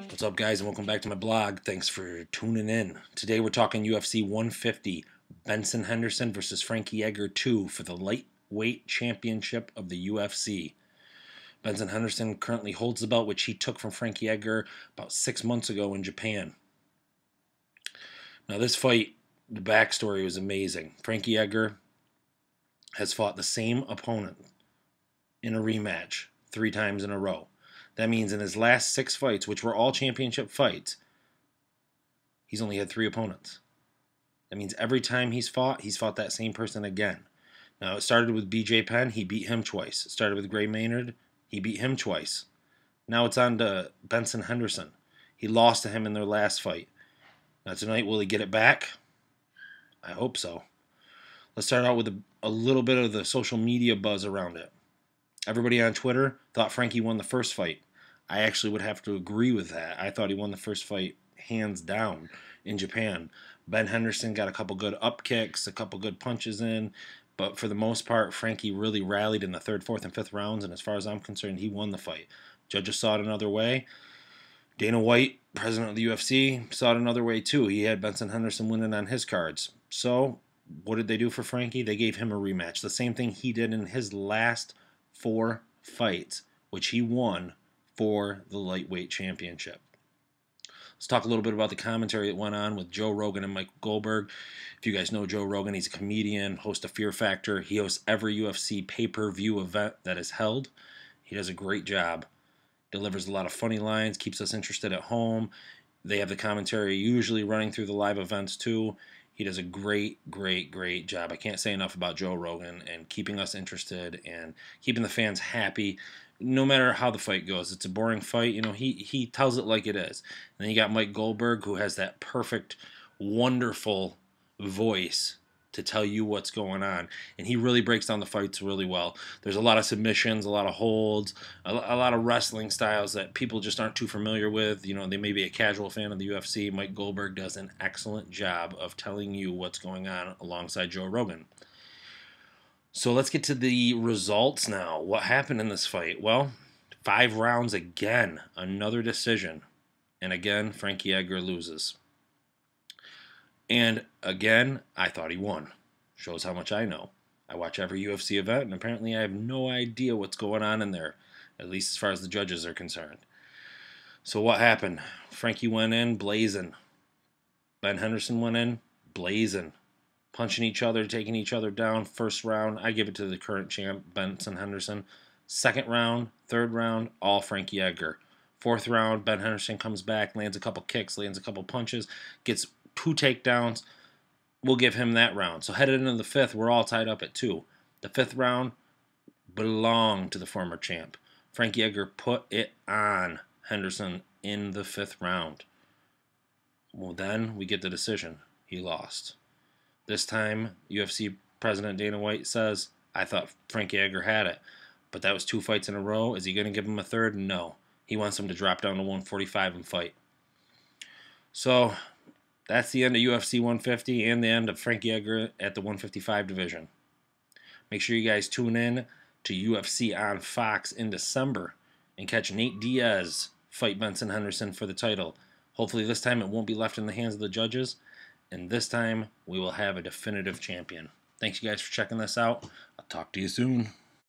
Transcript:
What's up, guys, and welcome back to my blog. Thanks for tuning in. Today we're talking UFC 150, Benson Henderson versus Frankie Edgar 2 for the lightweight championship of the UFC. Benson Henderson currently holds the belt, which he took from Frankie Edgar about 6 months ago in Japan. Now this fight, the backstory was amazing. Frankie Edgar has fought the same opponent in a rematch 3 times in a row. That means in his last 6 fights, which were all championship fights, he's only had 3 opponents. That means every time he's fought that same person again. Now, it started with BJ Penn. He beat him twice. It started with Gray Maynard. He beat him twice. Now it's on to Benson Henderson. He lost to him in their last fight. Now tonight, will he get it back? I hope so. Let's start out with a little bit of the social media buzz around it. Everybody on Twitter thought Frankie won the first fight. I actually would have to agree with that. I thought he won the first fight hands down in Japan. Ben Henderson got a couple good up kicks, a couple good punches in, but for the most part, Frankie really rallied in the 3rd, 4th, and 5th rounds, and as far as I'm concerned, he won the fight. Judges saw it another way. Dana White, president of the UFC, saw it another way too. He had Benson Henderson winning on his cards. So, what did they do for Frankie? They gave him a rematch. The same thing he did in his last 4 fights, which he won for the lightweight championship. Let's talk a little bit about the commentary that went on with Joe Rogan and Mike Goldberg. If you guys know Joe Rogan, he's a comedian, host of Fear Factor. He hosts every UFC pay-per-view event that is held. He does a great job. Delivers a lot of funny lines, keeps us interested at home. They have the commentary usually running through the live events too. He does a great job. I can't say enough about Joe Rogan and keeping us interested and keeping the fans happy no matter how the fight goes. It's a boring fight. You know, he tells it like it is. And then you got Mike Goldberg, who has that perfect, wonderful voice to tell you what's going on. And he really breaks down the fights really well. There's a lot of submissions, a lot of holds, a lot of wrestling styles that people just aren't too familiar with. You know, they may be a casual fan of the UFC. Mike Goldberg does an excellent job of telling you what's going on alongside Joe Rogan. So let's get to the results now. What happened in this fight? Well, 5 rounds again, another decision. And again, Frankie Edgar loses. And again, I thought he won. Shows how much I know. I watch every UFC event, and apparently I have no idea what's going on in there, at least as far as the judges are concerned. So what happened? Frankie went in blazing. Ben Henderson went in blazing. Punching each other, taking each other down. First round, I give it to the current champ, Benson Henderson. 2nd round, 3rd round, all Frankie Edgar. 4th round, Ben Henderson comes back, lands a couple kicks, lands a couple punches, gets 2 takedowns. We'll give him that round. So headed into the 5th, we're all tied up at 2. The 5th round belonged to the former champ. Frankie Edgar put it on Henderson in the 5th round. Well, then we get the decision. He lost. This time, UFC President Dana White says, I thought Frankie Edgar had it. But that was 2 fights in a row. Is he going to give him a 3rd? No. He wants him to drop down to 145 and fight. So, that's the end of UFC 150 and the end of Frankie Edgar at the 155 division. Make sure you guys tune in to UFC on Fox in December and catch Nate Diaz fight Benson Henderson for the title. Hopefully this time it won't be left in the hands of the judges. And this time, we will have a definitive champion. Thanks, you guys, for checking this out. I'll talk to you soon.